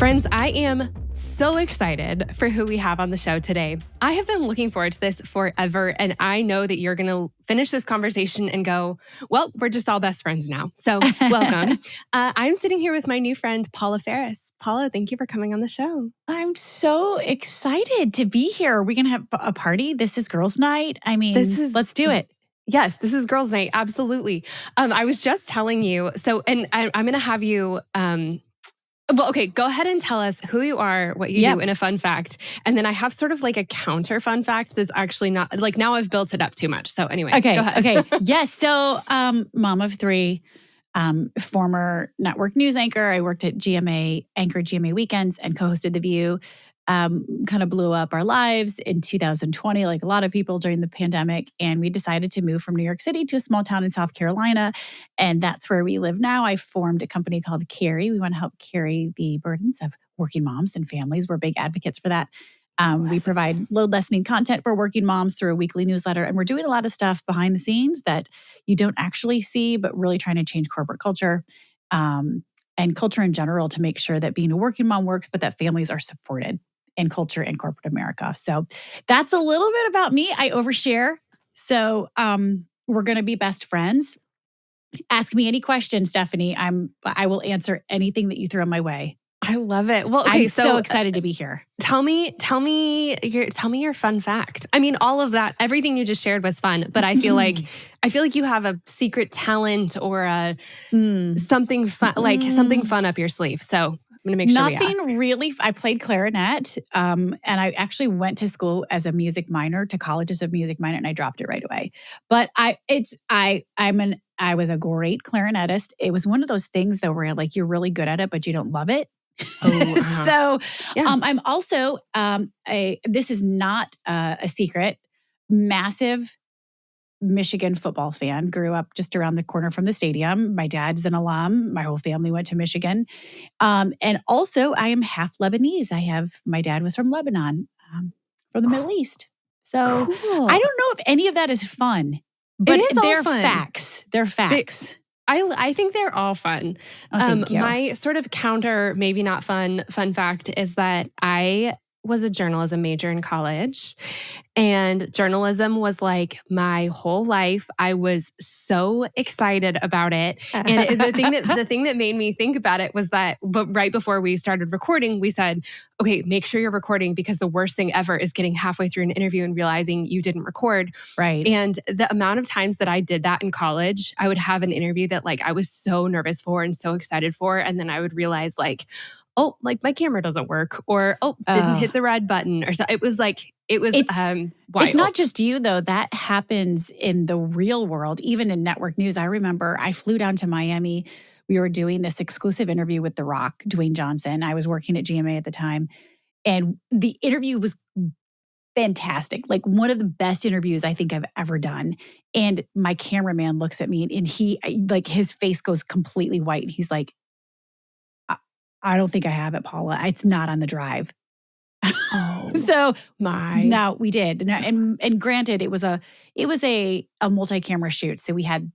Friends, I am so excited for who we have on the show today. I have been looking forward to this forever, and I know that you're going to finish this conversation and go, well, we're just all best friends now. So welcome. I'm sitting here with my new friend, Paula Faris. Paula, thank you for coming on the show. I'm so excited to be here. Are we going to have a party? This is girls' night. I mean, let's do it. Yes, this is girls' night. Absolutely. I was just telling you, I'm going to have you... Well, okay, go ahead and tell us who you are, what you do, and a fun fact. And then I have sort of like a counter fun fact that's actually not, like now I've built it up too much. So anyway, go ahead. Okay. Yes. So mom of three, former network news anchor. I worked at GMA, anchored GMA weekends and co-hosted The View. Kind of blew up our lives in 2020, like a lot of people during the pandemic. And we decided to move from New York City to a small town in South Carolina. And that's where we live now. I formed a company called Carry. We want to help carry the burdens of working moms and families. We're big advocates for that. We provide load lessening content for working moms through a weekly newsletter. And we're doing a lot of stuff behind the scenes that you don't actually see, but really trying to change corporate culture and culture in general to make sure that being a working mom works, but that families are supported in culture in corporate America. So that's a little bit about me. I overshare. So we're going to be best friends. Ask me any questions, Stephanie. I will answer anything that you throw my way. I love it. Well, okay, I'm so excited to be here. Tell me your fun fact. I mean, all of that, everything you just shared was fun, but I feel like you have a secret talent or something fun, like something fun up your sleeve. So I'm going to make sure we ask. Nothing really. I played clarinet, and I actually went to school as a music minor, to college as a music minor, and I dropped it right away. But I was a great clarinetist. It was one of those things though where like you're really good at it, but you don't love it. So I'm also this is not a secret, massive Michigan football fan. Grew up just around the corner from the stadium. My dad's an alum. My whole family went to Michigan. And also I am half Lebanese. My dad was from Lebanon, from the Middle East. So cool. I don't know if any of that is fun, but they're fun. Facts. They're facts. I think they're all fun. Thank you. My sort of counter, maybe not fun fact is that I was a journalism major in college, and journalism was like my whole life. I was so excited about it. And the thing that made me think about it was that, but right before we started recording, we said, okay, make sure you're recording, because the worst thing ever is getting halfway through an interview and realizing you didn't record. Right. And the amount of times that I did that in college, I would have an interview that like I was so nervous for and so excited for. And then I would realize like, oh, like my camera doesn't work, or didn't hit the red button, or so. It was wild. It's not just you though. That happens in the real world, even in network news. I remember I flew down to Miami. We were doing this exclusive interview with The Rock, Dwayne Johnson. I was working at GMA at the time, and the interview was fantastic. Like one of the best interviews I think I've ever done. And my cameraman looks at me, and his face goes completely white. And he's like, I don't think I have it, Paula. It's not on the drive. So no, we did. And granted, it was a multi-camera shoot. So we had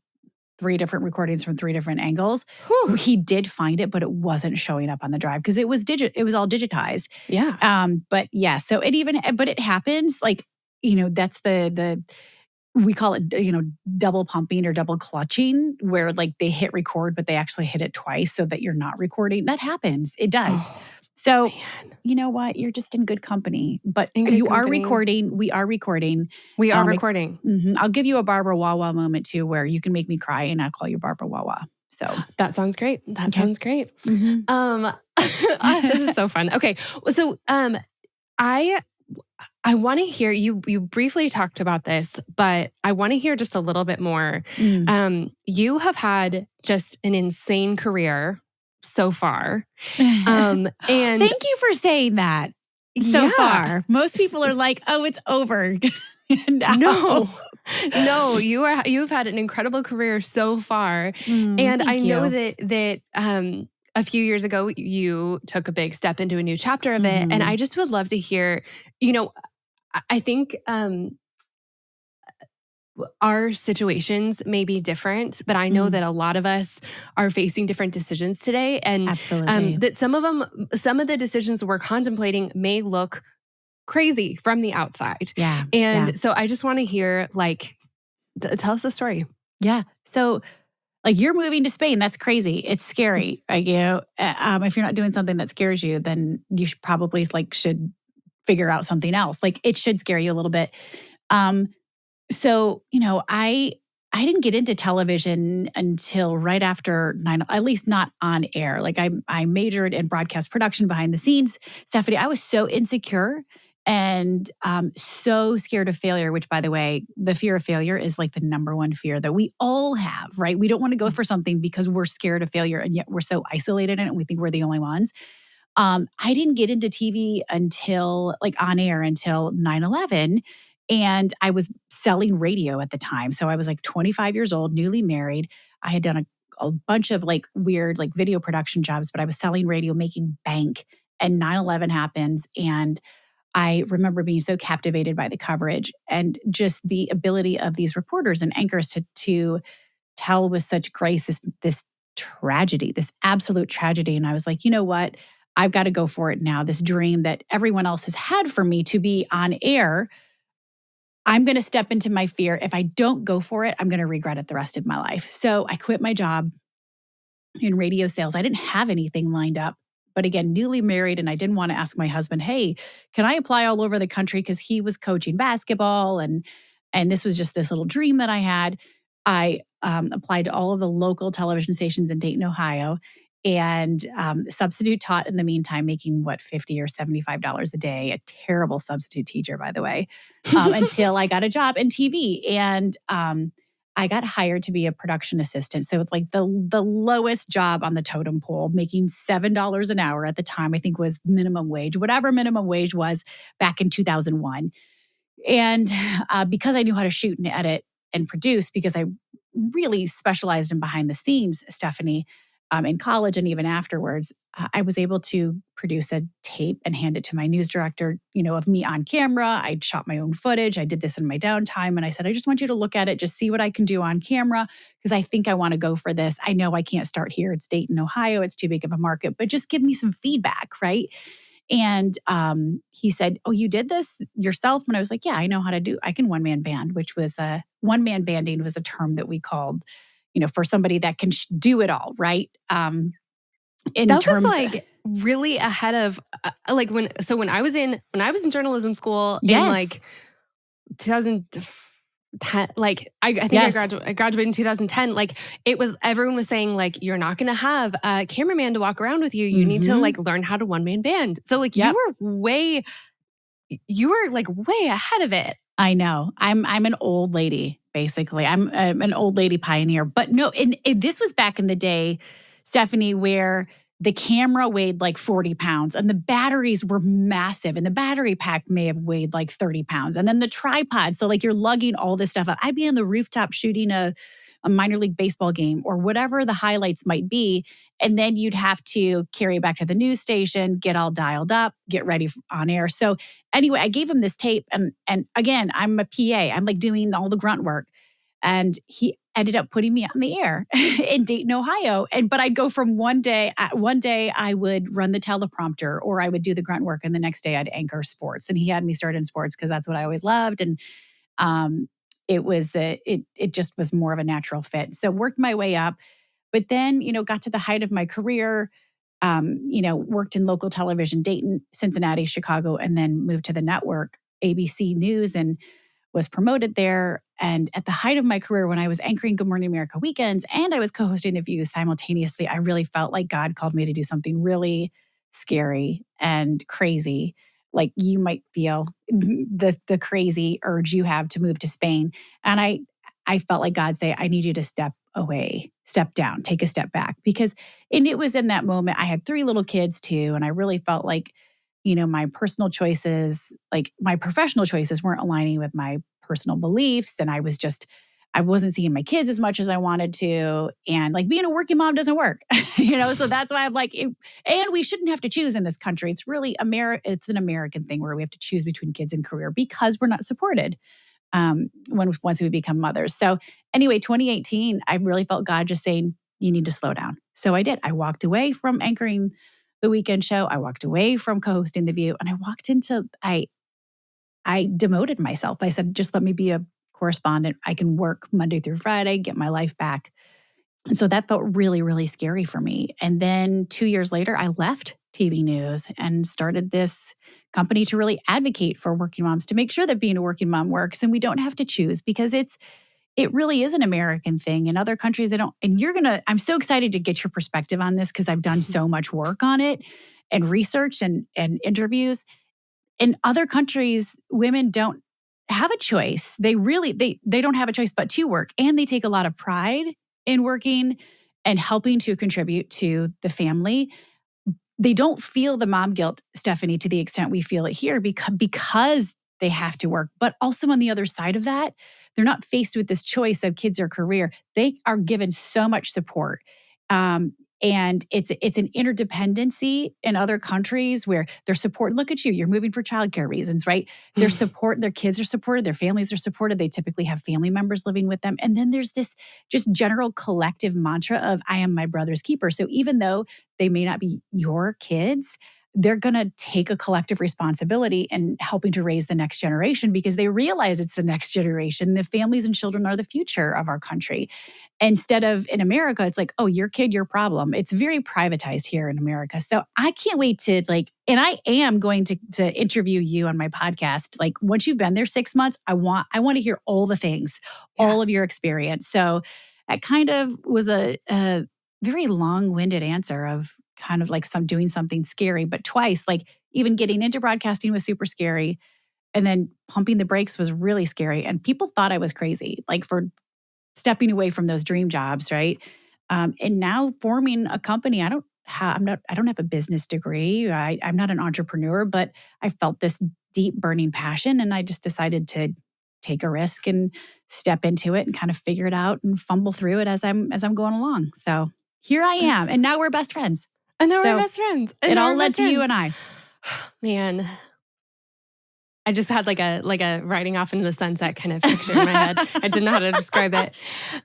3 different recordings from 3 different angles. Whew. He did find it, but it wasn't showing up on the drive because it was all digitized. Yeah. But yeah, so it happens. Like, that's we call it, double pumping or double clutching, where like they hit record, but they actually hit it twice so that you're not recording. That happens. It does. Oh, so, man. You know what? You're just in good company. But are recording. We are recording. We are recording. I'll give you a Barbara Wawa moment too, where you can make me cry and I'll call you Barbara Wawa. So that sounds great. Sounds great. Mm-hmm. This is so fun. Okay. So I want to hear, you briefly talked about this, but I want to hear just a little bit more. You have had just an insane career so far. And thank you for saying that so far. Most people are like, oh, it's over. No, you've had an incredible career so far. And I know that a few years ago, you took a big step into a new chapter of it. And I just would love to hear, I think our situations may be different, but I know Mm, that a lot of us are facing different decisions today. And absolutely. that some of the decisions we're contemplating may look crazy from the outside. Yeah. Yeah. And so I just want to hear, like, tell us the story. Yeah. So, like, you're moving to Spain. That's crazy. It's scary. If you're not doing something that scares you, then you should probably should figure out something else. Like, it should scare you a little bit. Um, I didn't get into television until right after at least not on air. Like, I majored in broadcast production behind the scenes. Stephanie, I was so insecure and so scared of failure, which, by the way, the fear of failure is like the number one fear that we all have, right? We don't want to go for something because we're scared of failure, and yet we're so isolated in it and we think we're the only ones. I didn't get into TV until on air until 9/11, and I was selling radio at the time. So I was like 25 years old, newly married. I had done a bunch of like weird like video production jobs, but I was selling radio, making bank. And 9/11 happens. And I remember being so captivated by the coverage and just the ability of these reporters and anchors to tell with such grace this tragedy, this absolute tragedy. And I was like, you know what? I've got to go for it now. This dream that everyone else has had for me to be on air, I'm going to step into my fear. If I don't go for it, I'm going to regret it the rest of my life. So I quit my job in radio sales. I didn't have anything lined up. But again, newly married, and I didn't want to ask my husband, "Hey, can I apply all over the country?" Because he was coaching basketball, and this was just this little dream that I had. I applied to all of the local television stations in Dayton, Ohio, and substitute taught in the meantime, making what, $50 or $75 a day. A terrible substitute teacher, by the way, until I got a job in TV, and I got hired to be a production assistant. So it's like the lowest job on the totem pole, making $7 an hour at the time, I think was minimum wage, whatever minimum wage was back in 2001. And because I knew how to shoot and edit and produce, because I really specialized in behind the scenes, Stephanie, in college and even afterwards, I was able to produce a tape and hand it to my news director, of me on camera. I'd shot my own footage. I did this in my downtime. And I said, I just want you to look at it, just see what I can do on camera, because I think I want to go for this. I know I can't start here. It's Dayton, Ohio. It's too big of a market, but just give me some feedback, right? And he said, "Oh, you did this yourself?" And I was like, "Yeah, I know how to do. I can one-man band," which was one-man banding was a term that we called, for somebody that can do it all, right? In That was terms, like really ahead of like when I was in journalism school in yes, like 2010, like I think yes, I graduated in 2010. Like it was, everyone was saying like, you're not going to have a cameraman to walk around with you. You need to hmm, like learn how to one man band. So like yep. you were like way ahead of it. I know. I'm an old lady, basically. I'm an old lady pioneer. But no, and this was back in the day, Stephanie, where the camera weighed like 40 pounds and the batteries were massive. And the battery pack may have weighed like 30 pounds. And then the tripod. So like you're lugging all this stuff up. I'd be on the rooftop shooting a minor league baseball game or whatever the highlights might be. And then you'd have to carry it back to the news station, get all dialed up, get ready on air. So anyway, I gave him this tape, and again, I'm a PA. I'm like doing all the grunt work, and he ended up putting me on the air in Dayton, Ohio. But I'd go from one day I would run the teleprompter, or I would do the grunt work, and the next day I'd anchor sports. And he had me start in sports because that's what I always loved, and um, it just was more of a natural fit. So worked my way up, but then got to the height of my career. Worked in local television, Dayton, Cincinnati, Chicago, and then moved to the network, ABC News, and was promoted there. And at the height of my career, when I was anchoring Good Morning America weekends and I was co-hosting The View simultaneously, I really felt like God called me to do something really scary and crazy. Like you might feel the crazy urge you have to move to Spain. And I felt like God say, I need you to step away, step down, take a step back. And it was in that moment, I had 3 little kids too. And I really felt like, my personal choices, like my professional choices weren't aligning with my personal beliefs. And I wasn't seeing my kids as much as I wanted to. And like being a working mom doesn't work, so that's why I'm like, and we shouldn't have to choose in this country. It's really it's an American thing where we have to choose between kids and career because we're not supported. once we become mothers. So anyway, 2018, I really felt God just saying, you need to slow down. So I did. I walked away from anchoring the weekend show. I walked away from co-hosting The View, and I demoted myself. I said, just let me be a correspondent. I can work Monday through Friday, get my life back. And so that felt really, really scary for me. And then 2 years later, I left TV news and started this company to really advocate for working moms, to make sure that being a working mom works and we don't have to choose, because it really is an American thing. In other countries, they don't. And I'm so excited to get your perspective on this because I've done so much work on it and research and interviews. In other countries, women don't have a choice. They don't have a choice but to work. And they take a lot of pride in working and helping to contribute to the family. They don't feel the mom guilt, Stephanie, to the extent we feel it here because they have to work. But also on the other side of that, they're not faced with this choice of kids or career. They are given so much support. And it's an interdependency in other countries where their support. Look at you, you're moving for childcare reasons, right? Their support, their kids are supported, their families are supported. They typically have family members living with them. And then there's this just general collective mantra of, I am my brother's keeper. So even though they may not be your kids, they're going to take a collective responsibility in helping to raise the next generation because they realize it's the next generation. The families and children are the future of our country. Instead of in America, it's like, oh, your kid, your problem. It's very privatized here in America. So I can't wait to and I am going to interview you on my podcast. Like once you've been there 6 months, I want to hear all the things, all of your experience. So that kind of was a very long-winded answer of kind of like doing something scary, but twice, like even getting into broadcasting was super scary. And then pumping the brakes was really scary. And people thought I was crazy, like for stepping away from those dream jobs, right? And now forming a company, I don't have a business degree. I'm not an entrepreneur, but I felt this deep burning passion. And I just decided to take a risk and step into it and kind of figure it out and fumble through it as I'm going along. So here I am. And now we're best friends. And now we're best friends. And it all led to you and I. Man, I just had like a riding off into the sunset kind of picture in my head. I didn't know how to describe it.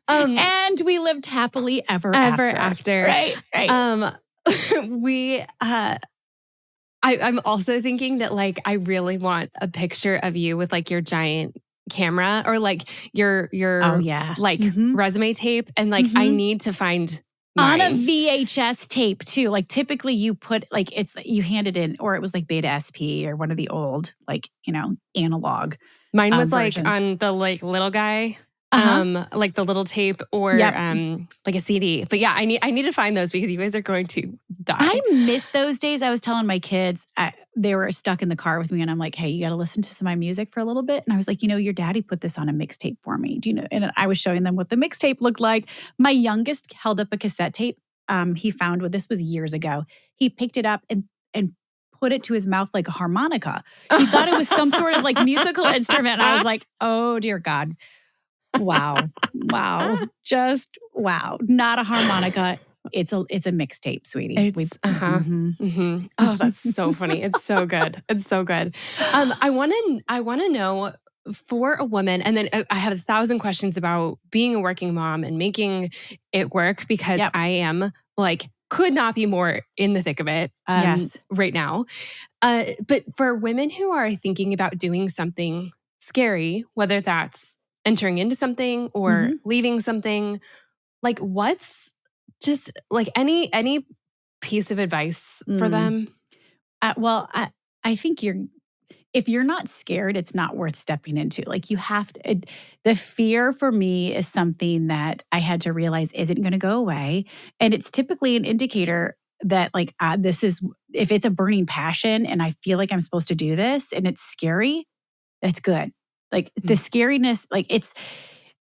And we lived happily ever after. Right. I'm also thinking that like I really want a picture of you with like your giant camera or like your resume tape, and like I need to find mine. On a VHS tape too. Like typically you put you hand it in, or it was like Beta SP or one of the old analog. Mine was versions. like on the like little guy. Like the little tape or like a CD. But yeah, I need to find those because you guys are going to die. I miss those days. I was telling my kids, they were stuck in the car with me and I'm like, hey, you got to listen to some of my music for a little bit. And I was like, your daddy put this on a mixtape for me. Do you know? And I was showing them what the mixtape looked like. My youngest held up a cassette tape. He found this was years ago. He picked it up and put it to his mouth like a harmonica. He thought it was some sort of like musical instrument. And I was like, oh dear God. Wow. Just wow. Not a harmonica. It's a mixtape, sweetie. Oh, that's so funny. It's so good. I want to know, for a woman, and then I have 1,000 questions about being a working mom and making it work because I am like, could not be more in the thick of it right now. But for women who are thinking about doing something scary, whether that's entering into something or leaving something, like what's just like any piece of advice for them? Well, I think if you're not scared, it's not worth stepping into. Like you have to, the fear for me is something that I had to realize isn't going to go away. And it's typically an indicator that like, this is, if it's a burning passion and I feel like I'm supposed to do this and it's scary, that's good. Like the scariness, like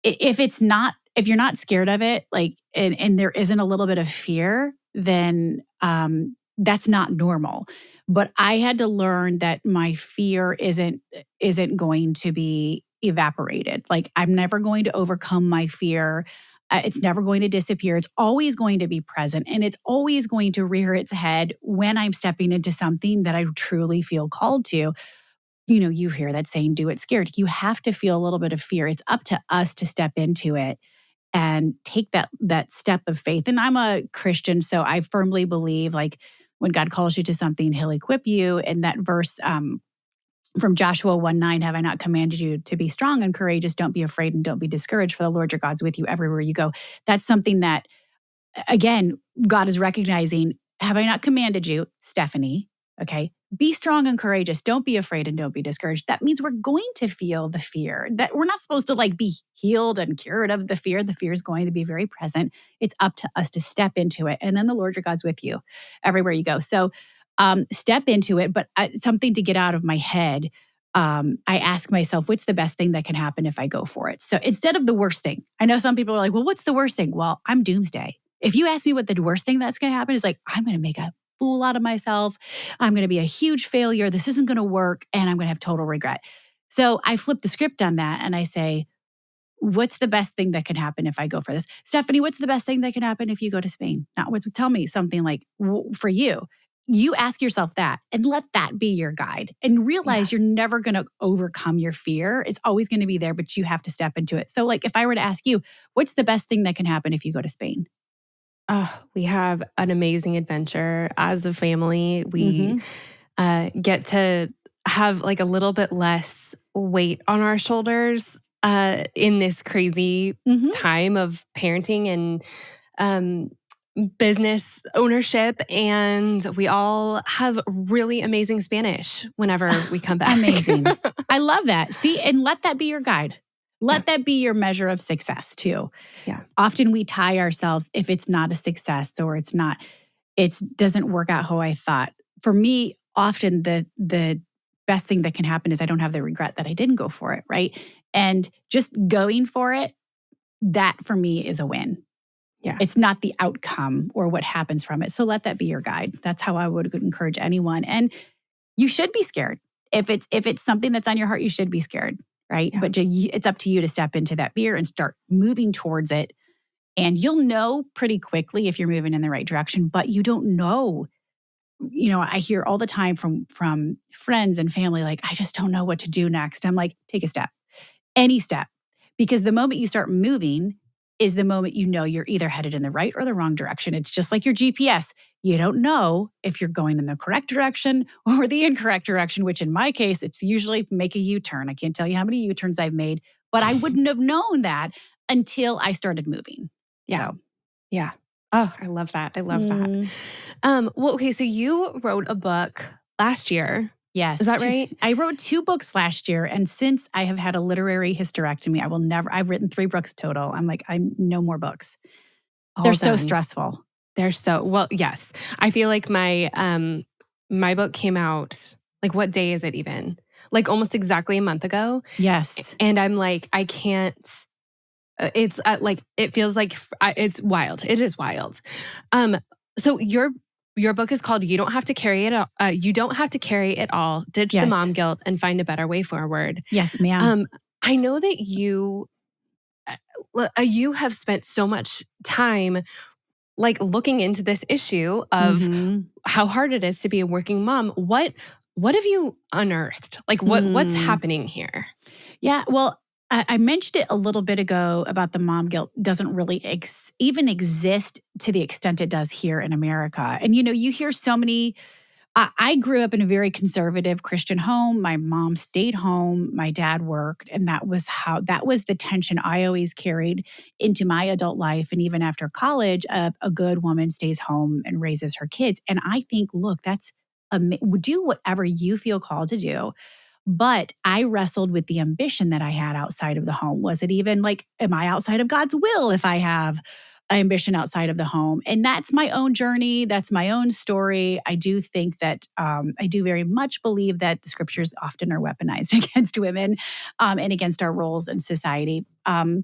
if you're not scared of it, like, and there isn't a little bit of fear, then that's not normal. But I had to learn that my fear isn't going to be evaporated. Like I'm never going to overcome my fear. It's never going to disappear. It's always going to be present. And it's always going to rear its head when I'm stepping into something that I truly feel called to. you hear that saying, do it scared. You have to feel a little bit of fear. It's up to us to step into it and take that step of faith. And I'm a Christian, so I firmly believe like when God calls you to something, he'll equip you. And that verse from Joshua 1:9, have I not commanded you to be strong and courageous? Don't be afraid and don't be discouraged, for the Lord your God's with you everywhere you go. That's something that, again, God is recognizing, have I not commanded you, Stephanie? Okay. Be strong and courageous. Don't be afraid and don't be discouraged. That means we're going to feel the fear. That we're not supposed to like be healed and cured of the fear. The fear is going to be very present. It's up to us to step into it. And then the Lord your God's with you everywhere you go. So step into it. But something to get out of my head, I ask myself, what's the best thing that can happen if I go for it? So instead of the worst thing, I know some people are like, well, what's the worst thing? Well, I'm doomsday. If you ask me what the worst thing that's going to happen is, like, I'm going to make a fool out of myself. I'm going to be a huge failure. This isn't going to work. And I'm going to have total regret. So I flip the script on that and I say, what's the best thing that can happen if I go for this? Stephanie, what's the best thing that can happen if you go to Spain? Tell me something like for you. You ask yourself that and let that be your guide and realize you're never going to overcome your fear. It's always going to be there, but you have to step into it. So like if I were to ask you, what's the best thing that can happen if you go to Spain? We have an amazing adventure as a family. We get to have like a little bit less weight on our shoulders in this crazy time of parenting and business ownership. And we all have really amazing Spanish whenever we come back. Amazing. I love that. See, and let that be your guide. Let that be your measure of success too. Yeah. Often we tie ourselves if it's not a success or it doesn't work out how I thought. For me, often the best thing that can happen is I don't have the regret that I didn't go for it, right? And just going for it, that for me is a win. Yeah. It's not the outcome or what happens from it. So let that be your guide. That's how I would encourage anyone. And you should be scared. If it's something that's on your heart, you should be scared. Right. Yeah. But it's up to you to step into that fear and start moving towards it. And you'll know pretty quickly if you're moving in the right direction, but you don't know. I hear all the time from friends and family, like, I just don't know what to do next. I'm like, take a step, any step, because the moment you start moving is the moment you're either headed in the right or the wrong direction. It's just like your GPS. You don't know if you're going in the correct direction or the incorrect direction, which in my case, it's usually make a U-turn. I can't tell you how many U-turns I've made, but I wouldn't have known that until I started moving. Yeah. So. Yeah. Oh, I love that. I love that. Well, okay. So you wrote a book last year. Yes. Is that right? I wrote 2 books last year. And since I have had a literary hysterectomy, I've written 3 books total. I'm like, I'm no more books. They're so stressful. Well, yes. I feel like my book came out, like, what day is it even? Like almost exactly a month ago. Yes. And I'm like, I can't, it's like, it feels like it's wild. It is wild. So your book is called You Don't Have to Carry It All. You Don't Have to Carry It All. Ditch the mom guilt and find a better way forward. Yes, ma'am. I know that you have spent so much time like looking into this issue of how hard it is to be a working mom. What have you unearthed? Like what's happening here? Yeah, well, I mentioned it a little bit ago about the mom guilt doesn't really even exist to the extent it does here in America. And, you hear so many. I grew up in a very conservative Christian home. My mom stayed home. My dad worked. And that was the tension I always carried into my adult life. And even after college, a good woman stays home and raises her kids. And I think, look, do whatever you feel called to do. But I wrestled with the ambition that I had outside of the home. Was it even like, am I outside of God's will if I have ambition outside of the home? And that's my own journey. That's my own story. I do think that I do very much believe that the scriptures often are weaponized against women and against our roles in society. But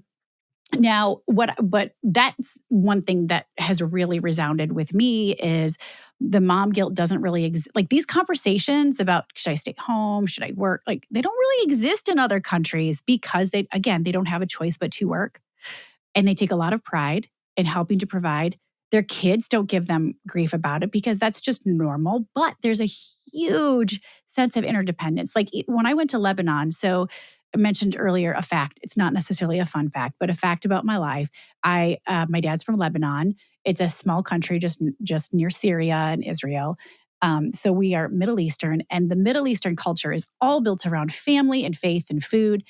that's one thing that has really resounded with me is the mom guilt doesn't really exist. Like these conversations about, should I stay home? Should I work? Like they don't really exist in other countries because they don't have a choice but to work. And they take a lot of pride in helping to provide. Their kids don't give them grief about it because that's just normal. But there's a huge sense of interdependence. Like when I went to Lebanon, so I mentioned earlier a fact. It's not necessarily a fun fact, but a fact about my life. My dad's from Lebanon. It's a small country just near Syria and Israel. So we are Middle Eastern, and the Middle Eastern culture is all built around family and faith and food.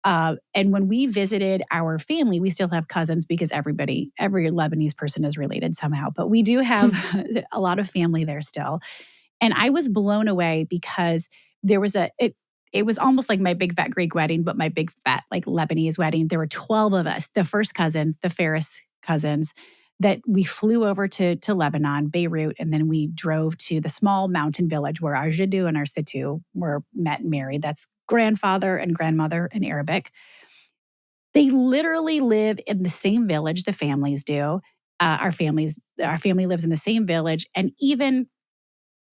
And when we visited our family, we still have cousins because every Lebanese person is related somehow. But we do have a lot of family there still. And I was blown away because there was it was almost like my big fat Greek wedding, but my big fat like Lebanese wedding. There were 12 of us, the first cousins, the Faris cousins, that we flew over to Lebanon, Beirut, and then we drove to the small mountain village where our jaddu and our sittu were met and married. That's grandfather and grandmother in Arabic. They literally live in the same village, the families do. Our family lives in the same village, and even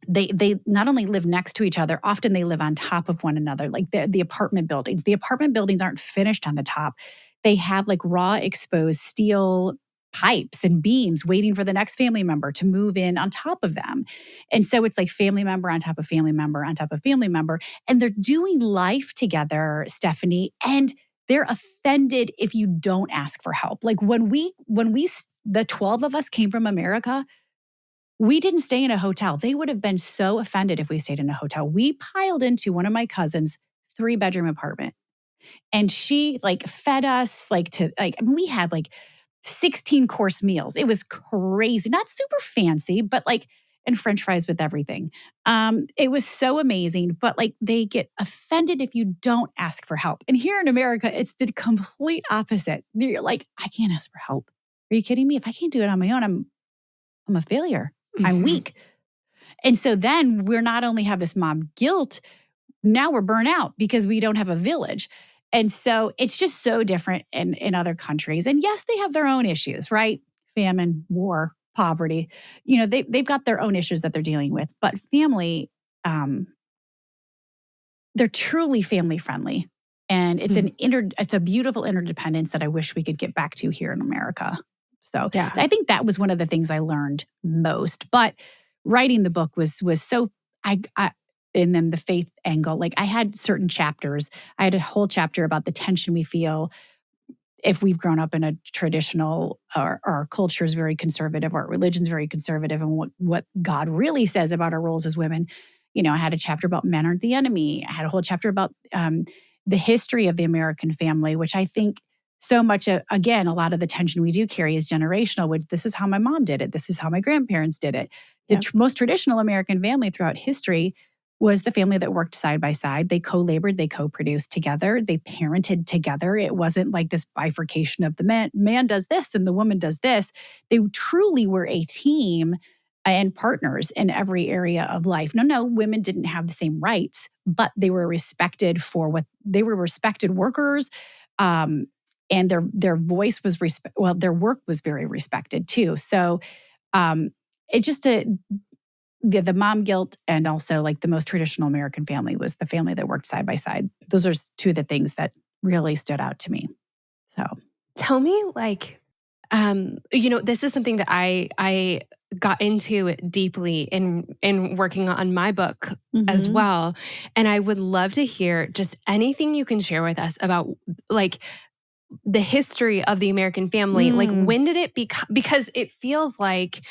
they not only live next to each other, often they live on top of one another, like the apartment buildings. The apartment buildings aren't finished on the top. They have like raw exposed steel pipes and beams waiting for the next family member to move in on top of them. And so it's like family member on top of family member on top of family member. And they're doing life together, Stephanie, and they're offended if you don't ask for help. Like the 12 of us came from America, we didn't stay in a hotel. They would have been so offended if we stayed in a hotel. We piled into one of my cousins' 3-bedroom apartment. And she like fed us we had like 16-course meals. It was crazy. Not super fancy, but like, and French fries with everything. It was so amazing, but like they get offended if you don't ask for help. And here in America, it's the complete opposite. You're like, I can't ask for help. Are you kidding me? If I can't do it on my own, I'm a failure. I'm weak. And so then we're not only have this mom guilt, now we're burnt out because we don't have a village. And so it's just so different in other countries. And yes, they have their own issues, right? Famine, war, poverty. You know, they've got their own issues that they're dealing with. But family, they're truly family friendly. And it's a beautiful interdependence that I wish we could get back to here in America. So yeah. I think that was one of the things I learned most. But writing the book was so and then the faith angle, like I had certain chapters. I had a whole chapter about the tension we feel if we've grown up in a traditional, or our culture is very conservative, our religion's very conservative, and what God really says about our roles as women. You know, I had a chapter about men aren't the enemy. I had a whole chapter about the history of the American family, which I think so much, again, a lot of the tension we do carry is generational, which this is how my mom did it. This is how my grandparents did it. The most traditional American family throughout history was the family that worked side by side. They co-labored, they co-produced together, they parented together. It wasn't like this bifurcation of the man does this and the woman does this. They truly were a team and partners in every area of life. No, women didn't have the same rights, but they were respected for what they were respected workers. And their voice was their work was very respected too. So it just the mom guilt, and also like the most traditional American family was the family that worked side by side. Those are two of the things that really stood out to me. So tell me, like, this is something that I got into deeply in working on my book as well. And I would love to hear just anything you can share with us about like the history of the American family. Like, when did it become, because it feels like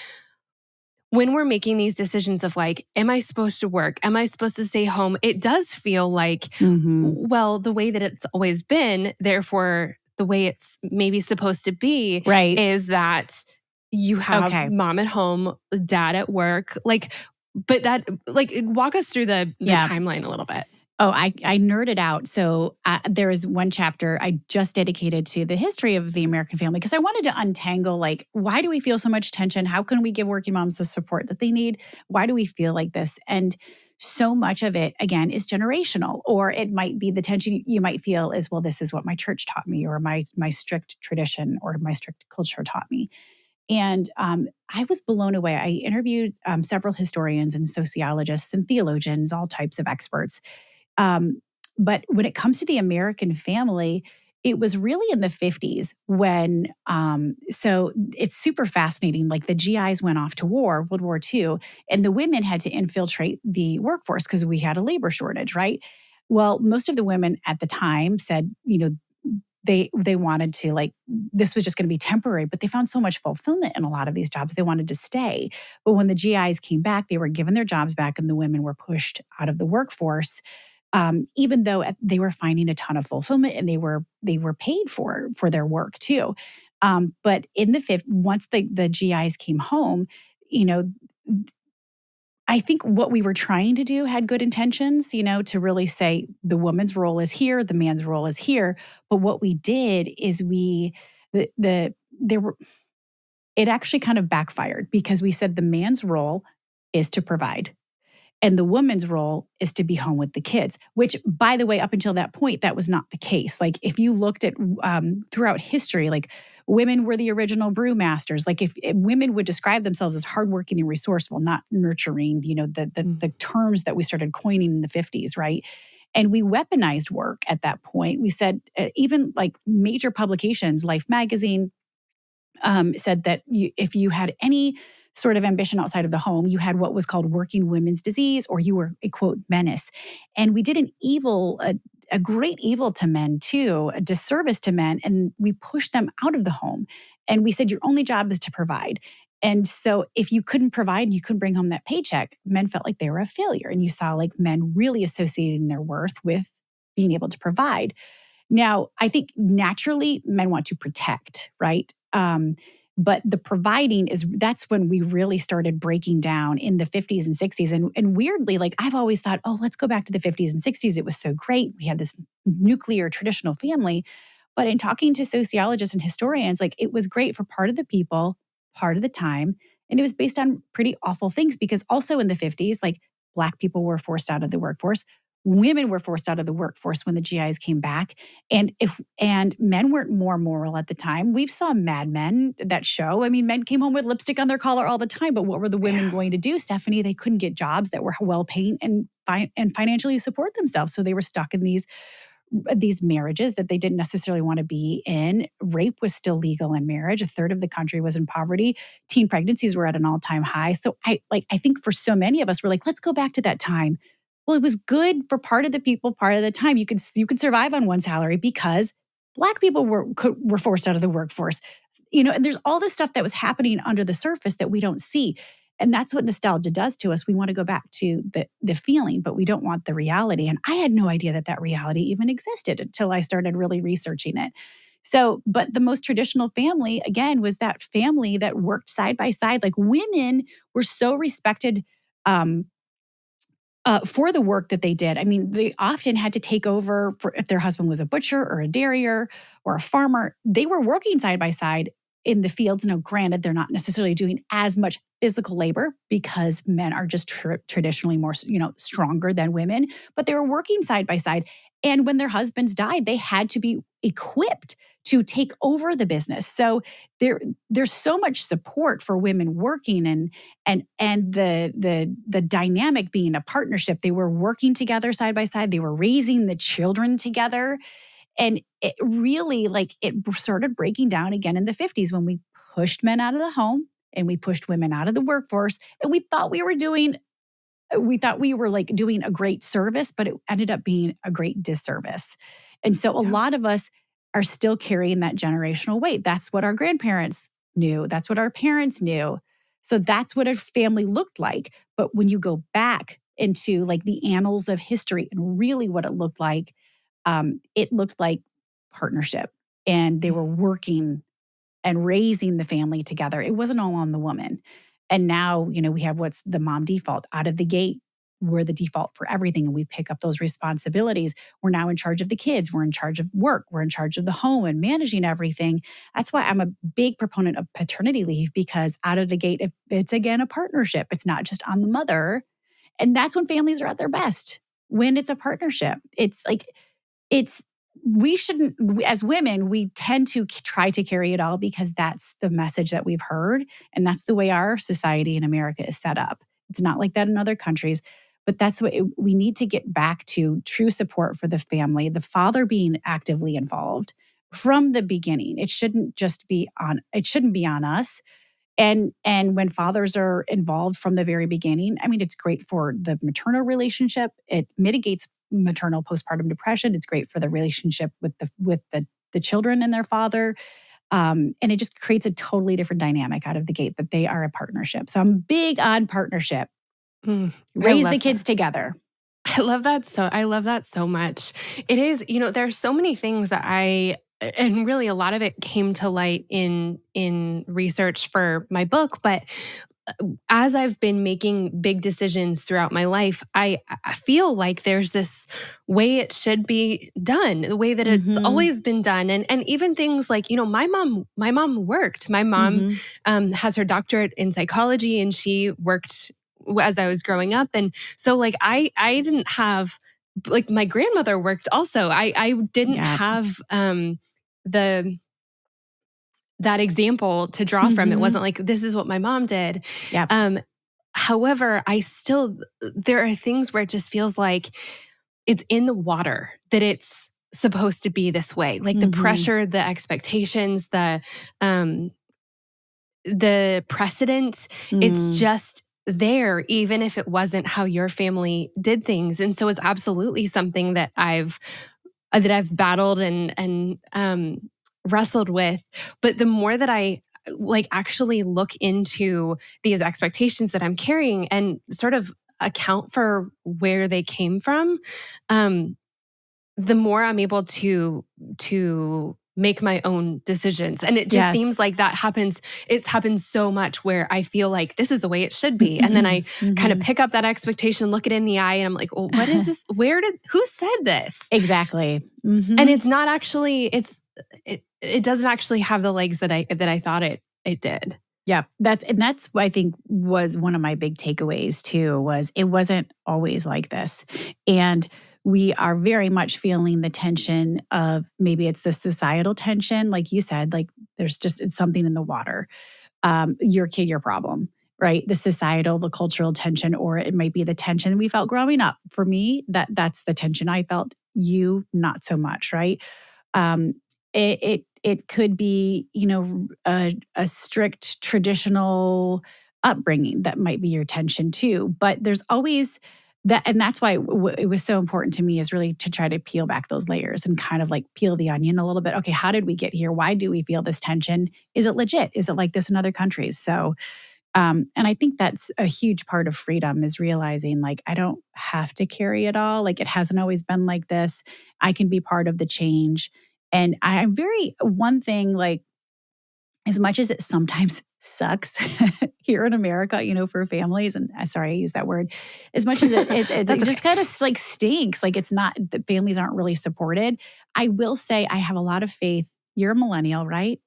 when we're making these decisions of like, am I supposed to work? Am I supposed to stay home? It does feel like, well, the way that it's always been, therefore the way it's maybe supposed to be, right, is that you have mom at home, dad at work. Like, but that, like, walk us through the timeline a little bit. Oh, I nerded out. So there is one chapter I just dedicated to the history of the American family because I wanted to untangle, like, why do we feel so much tension? How can we give working moms the support that they need? Why do we feel like this? And so much of it, again, is generational, or it might be the tension you might feel is, well, this is what my church taught me, or my strict tradition or my strict culture taught me. And I was blown away. I interviewed several historians and sociologists and theologians, all types of experts. But when it comes to the American family, it was really in the 50s when, so it's super fascinating. Like the GIs went off to war, World War II, and the women had to infiltrate the workforce because we had a labor shortage, right? Well, most of the women at the time said, they wanted to, like, this was just going to be temporary, but they found so much fulfillment in a lot of these jobs they wanted to stay. But when the GIs came back, they were given their jobs back and the women were pushed out of the workforce, even though they were finding a ton of fulfillment and they were paid for their work too. But in the fifth, once the GIs came home, you know, I think what we were trying to do had good intentions, to really say the woman's role is here, the man's role is here. But what we did is there were, it actually kind of backfired because we said the man's role is to provide and the woman's role is to be home with the kids, which, by the way, up until that point, that was not the case. Like, if you looked at throughout history, like women were the original brewmasters. Like, if women would describe themselves as hardworking and resourceful, not nurturing, the terms that we started coining in the 50s, right? And we weaponized work at that point. We said, even like major publications, Life magazine, said that if you had any sort of ambition outside of the home, you had what was called working women's disease, or you were a quote menace. And we did a great evil to men too, a disservice to men, and we pushed them out of the home. And we said your only job is to provide. And so if you couldn't provide, you couldn't bring home that paycheck, men felt like they were a failure. And you saw like men really associating their worth with being able to provide. Now, I think naturally men want to protect, right? But the providing that's when we really started breaking down in the 50s and 60s. And weirdly, like I've always thought, oh, let's go back to the 50s and 60s. It was so great. We had this nuclear traditional family. But in talking to sociologists and historians, like it was great for part of the people, part of the time. And it was based on pretty awful things because also in the 50s, like Black people were forced out of the workforce. Women were forced out of the workforce when the GIs came back. And men weren't more moral at the time. We've saw Mad Men, that show. I mean, men came home with lipstick on their collar all the time. But what were the women going to do, Stephanie? They couldn't get jobs that were well paid and financially support themselves. So they were stuck in these marriages that they didn't necessarily want to be in. Rape was still legal in marriage. A third of the country was in poverty. Teen pregnancies were at an all-time high. So I think for so many of us, we're like, let's go back to that time. Well, it was good for part of the people, part of the time. You could survive on one salary because Black people were forced out of the workforce. And there's all this stuff that was happening under the surface that we don't see. And that's what nostalgia does to us. We want to go back to the feeling, but we don't want the reality. And I had no idea that reality even existed until I started really researching it. So, but the most traditional family, again, was that family that worked side by side. Like women were so respected for the work that they did. I mean, they often had to take over if their husband was a butcher or a dairier or a farmer. They were working side by side in the fields. Now, granted, they're not necessarily doing as much physical labor because men are just traditionally more, stronger than women, but they were working side by side. And when their husbands died, they had to be equipped to take over the business. So there's so much support for women working and the dynamic being a partnership. They were working together side by side. They were raising the children together. And it really, it started breaking down again in the 50s when we pushed men out of the home and we pushed women out of the workforce. And we thought we were doing a great service, but it ended up being a great disservice. And so a lot of us are still carrying that generational weight. That's what our grandparents knew. That's what our parents knew. So that's what a family looked like. But when you go back into like the annals of history and really what it looked like partnership. And they were working and raising the family together. It wasn't all on the woman. And now, we have what's the mom default out of the gate. We're the default for everything and we pick up those responsibilities. We're now in charge of the kids. We're in charge of work. We're in charge of the home and managing everything. That's why I'm a big proponent of paternity leave because out of the gate, it's again a partnership. It's not just on the mother. And that's when families are at their best, when it's a partnership. We shouldn't, as women, we tend to try to carry it all because that's the message that we've heard. And that's the way our society in America is set up. It's not like that in other countries, but that's what we need to get back to: true support for the family, the father being actively involved, from the beginning. It shouldn't be on us. And when fathers are involved from the very beginning, I mean, it's great for the maternal relationship. It mitigates maternal postpartum depression. It's great for the relationship with the children and their father. And it just creates a totally different dynamic out of the gate that they are a partnership. So I'm big on partnership. Raise the kids together. I love that so much. It is, there's so many things that and really a lot of it came to light in research for my book, but as I've been making big decisions throughout my life, I feel like there's this way it should be done, the way that it's always been done. And even things like, my mom worked. My mom has her doctorate in psychology, and she worked as I was growing up. And so like, I didn't have, like, my grandmother worked also. I didn't have that example to draw from. It wasn't like, this is what my mom did. However, there are things where it just feels like it's in the water that it's supposed to be this way. Like the pressure, the expectations, the precedent, it's just there, even if it wasn't how your family did things. And so it's absolutely something that I've battled and wrestled with. But the more that I actually look into these expectations that I'm carrying and sort of account for where they came from, the more I'm able to make my own decisions. And it just seems like that happens. It's happened so much where I feel like this is the way it should be. And then I kind of pick up that expectation, look it in the eye, and I'm like, well, what is this? Who said this? Exactly. And it's not actually, it doesn't actually have the legs that I thought it did. Yeah. That's what I think was one of my big takeaways too, was it wasn't always like this. And we are very much feeling the tension of, maybe it's the societal tension. Like you said, like it's something in the water. Your kid, your problem, right? The societal, the cultural tension, or it might be the tension we felt growing up. For me, that's the tension I felt. You, not so much, right? It could be, a strict traditional upbringing that might be your tension too. But there's always that, and that's why it was so important to me, is really to try to peel back those layers and kind of like peel the onion a little bit. Okay, how did we get here? Why do we feel this tension? Is it legit? Is it like this in other countries? So, and I think that's a huge part of freedom, is realizing like, I don't have to carry it all. Like, it hasn't always been like this. I can be part of the change. And I'm one thing, like, as much as it sometimes sucks here in America, for families, and sorry, I use that word, as much as it just kind of like stinks, like it's not, the families aren't really supported. I will say I have a lot of faith. You're a millennial, right?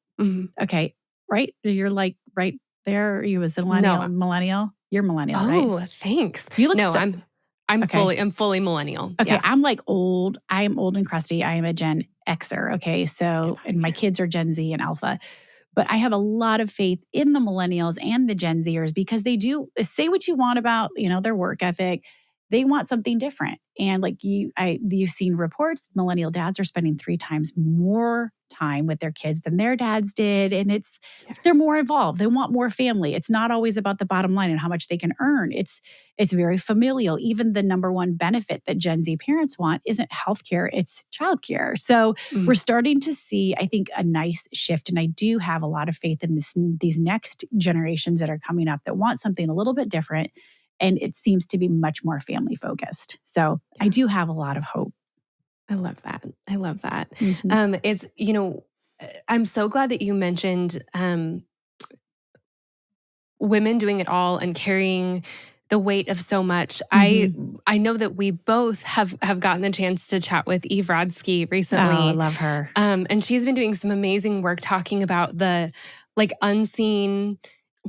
Okay, right? You're like right there. You was a millennial. You're millennial, right? Oh, thanks. You look I'm fully millennial. Okay, yeah. I'm like old. I am old and crusty. I am a Gen Xer. Okay, so and my kids are Gen Z and Alpha. But I have a lot of faith in the millennials and the Gen Zers, because they do say what you want about, their work ethic. They want something different. And like you've seen reports, millennial dads are spending 3 times more time with their kids than their dads did. And they're more involved. They want more family. It's not always about the bottom line and how much they can earn. It's very familial. Even the number one benefit that Gen Z parents want isn't healthcare, it's childcare. So we're starting to see, I think, a nice shift. And I do have a lot of faith in these next generations that are coming up that want something a little bit different. And it seems to be much more family focused. So I do have a lot of hope. I love that. It's, I'm so glad that you mentioned women doing it all and carrying the weight of so much. I know that we both have gotten the chance to chat with Eve Rodsky recently. Oh, I love her. And she's been doing some amazing work talking about the unseen,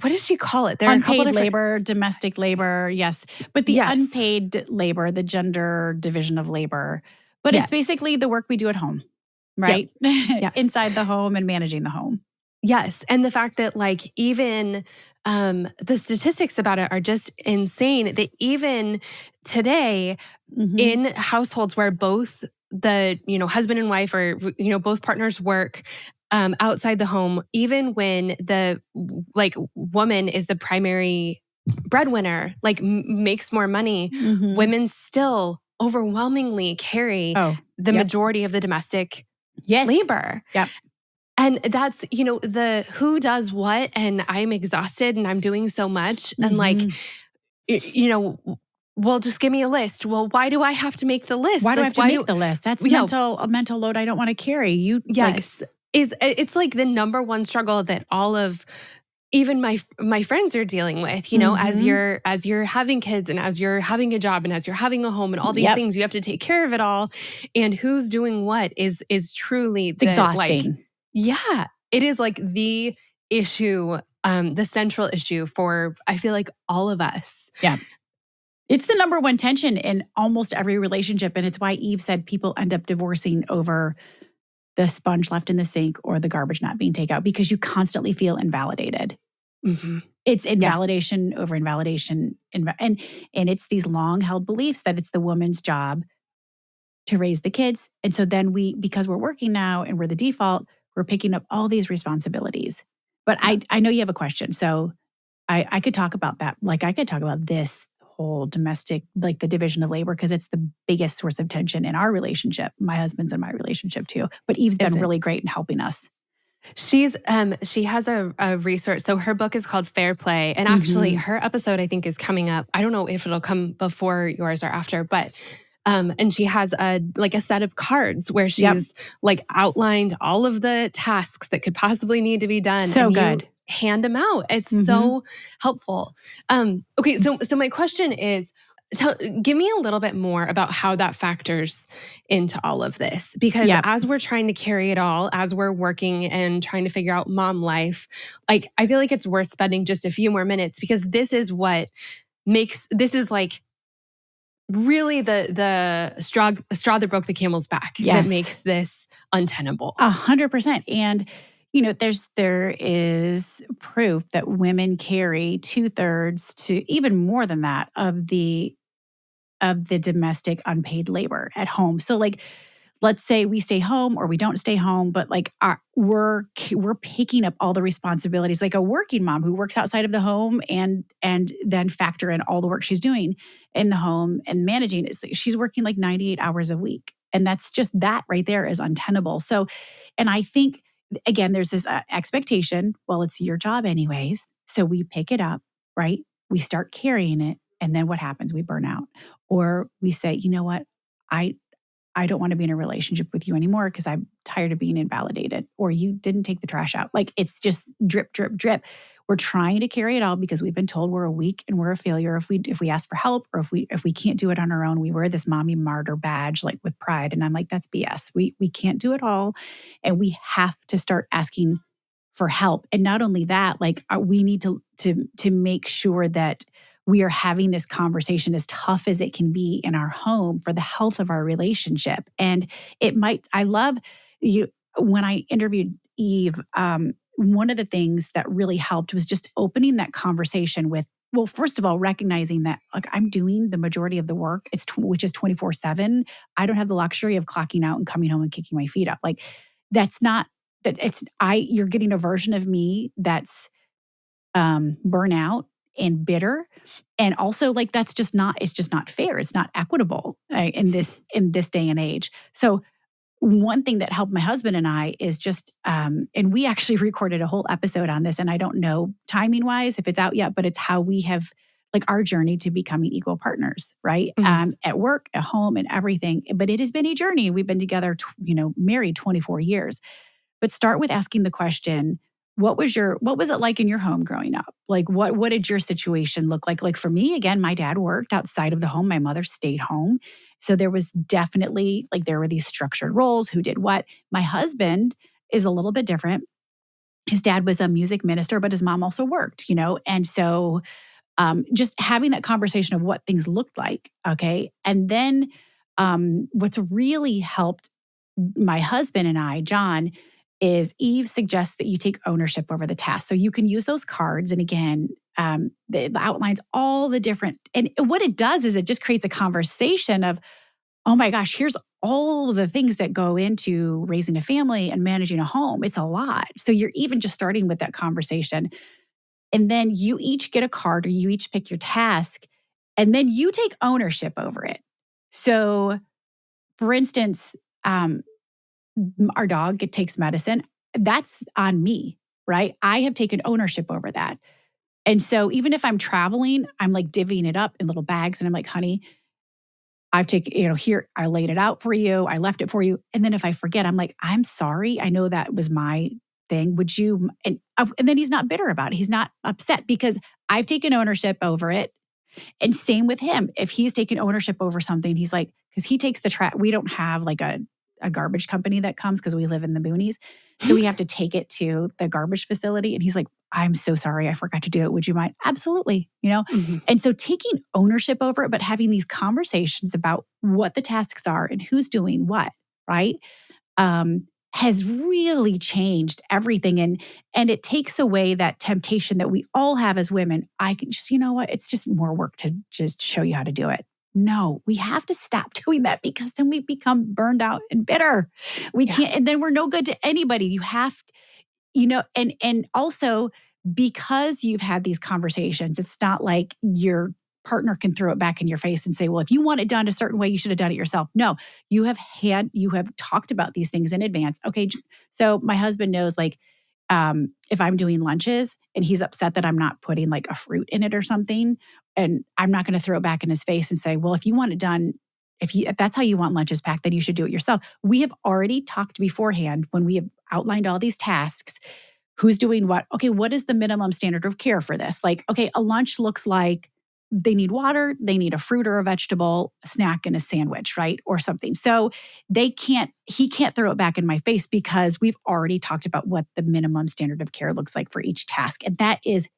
what does she call it? There are unpaid labor, domestic labor, yes. But the unpaid labor, the gender division of labor. But it's basically the work we do at home, right? Yep. Inside the home and managing the home. Yes. And the fact that even the statistics about it are just insane. That even today in households where both husband and wife or, both partners work outside the home, even when the woman is the primary breadwinner, makes more money, women still overwhelmingly carry the majority of the domestic labor. Yep. And that's, the who does what, and I'm exhausted and I'm doing so much. And well, just give me a list. Well, why do I have to make the list? Why do I have to make the list? That's a mental load I don't want to carry. Yes. It's like the number one struggle that all of even my friends are dealing with, as you're having kids and as you're having a job and as you're having a home and all these things, you have to take care of it all. And who's doing what is truly exhausting. It is like the issue, the central issue for, I feel like, all of us. Yeah. It's the number one tension in almost every relationship. And it's why Eve said people end up divorcing over the sponge left in the sink or the garbage not being taken out, because you constantly feel invalidated. Mm-hmm. It's invalidation over invalidation. And it's these long held beliefs that it's the woman's job to raise the kids. And so then because we're working now and we're the default, we're picking up all these responsibilities. But I know you have a question. So I could talk about that. Like I could talk about this whole domestic, like the division of labor, because it's the biggest source of tension in our relationship, my husband's and my relationship too. But Eve's been really great in helping us. She has a resource. So her book is called Fair Play. And actually her episode, I think, is coming up. I don't know if it'll come before yours or after, but and she has a set of cards where she's outlined all of the tasks that could possibly need to be done. So good. Hand them out. It's so helpful. Okay, so my question is, give me a little bit more about how that factors into all of this. Because as we're trying to carry it all, as we're working and trying to figure out mom life, I feel like it's worth spending just a few more minutes, because this is what makes, this is really the straw that broke the camel's back that makes this untenable. 100%. And there is proof that women carry 2/3 to even more than that of the domestic unpaid labor at home. So let's say we stay home or we don't stay home, but we're picking up all the responsibilities, like a working mom who works outside of the home and then factor in all the work she's doing in the home and managing it. She's working 98 hours a week. And that's just, that right there is untenable. So, and I think, again, there's this expectation, well, it's your job anyways. So we pick it up, right? We start carrying it. And then what happens? We burn out. Or we say, you know what? I don't want to be in a relationship with you anymore because I'm tired of being invalidated. Or you didn't take the trash out. It's just drip, drip, drip. We're trying to carry it all because we've been told we're a weak and we're a failure if we ask for help, or if we can't do it on our own. We wear this mommy martyr badge with pride. And I'm like, that's BS. We can't do it all. And we have to start asking for help. And not only that, we need to make sure that we are having this conversation, as tough as it can be in our home, for the health of our relationship. And I love you. When I interviewed Eve, one of the things that really helped was just opening that conversation with, well, first of all, recognizing that I'm doing the majority of the work, which is 24/7. I don't have the luxury of clocking out and coming home and kicking my feet up. You're getting a version of me that's burnout and bitter. And also it's just not fair. It's not equitable in this day and age. So one thing that helped my husband and I is just, and we actually recorded a whole episode on this, and I don't know timing wise if it's out yet, but it's how we have our journey to becoming equal partners, right? At work, at home, and everything. But it has been a journey. We've been together, married 24 years. But start with asking the question, what was it like in your home growing up? What did your situation look like? For me, again, my dad worked outside of the home. My mother stayed home. So there was definitely there were these structured roles, who did what. My husband is a little bit different. His dad was a music minister, but his mom also worked, And so just having that conversation of what things looked like. Okay. And then what's really helped my husband and I, John, is Eve suggests that you take ownership over the task. So you can use those cards. And again, it outlines all the different, and what it does is it just creates a conversation of, oh my gosh, here's all the things that go into raising a family and managing a home. It's a lot. So you're even just starting with that conversation. And then you each get a card or you each pick your task, and then you take ownership over it. So, for instance, our dog takes medicine. That's on me, right? I have taken ownership over that. And so even if I'm traveling, I'm like divvying it up in little bags. And I'm like, honey, I've taken, here, I laid it out for you. I left it for you. And then if I forget, I'm like, I'm sorry. I know that was my thing. Would you? And then he's not bitter about it. He's not upset because I've taken ownership over it. And same with him. If he's taken ownership over something, he's like, because he takes the trash. We don't have like a garbage company that comes because we live in the boonies. So we have to take it to the garbage facility. And he's like, I'm so sorry. I forgot to do it. Would you mind? Absolutely. Mhm. And so taking ownership over it, but having these conversations about what the tasks are and who's doing what, right? Has really changed everything. And it takes away that temptation that we all have as women. I can just, what? It's just more work to just show you how to do it. No, we have to stop doing that because then we become burned out and bitter. We Yeah. can't, and then we're no good to anybody. You have, and also because you've had these conversations, it's not like your partner can throw it back in your face and say, well, if you want it done a certain way, you should have done it yourself. No, you have talked about these things in advance. Okay. So my husband knows like, if I'm doing lunches and he's upset that I'm not putting like a fruit in it or something, and I'm not going to throw it back in his face and say, well, if you want it done, if that's how you want lunches packed, then you should do it yourself. We have already talked beforehand when we have outlined all these tasks, who's doing what. Okay, what is the minimum standard of care for this? Like, okay, a lunch looks like they need water, they need a fruit or a vegetable, a snack, and a sandwich, right? Or something. So he can't throw it back in my face because we've already talked about what the minimum standard of care looks like for each task. And that is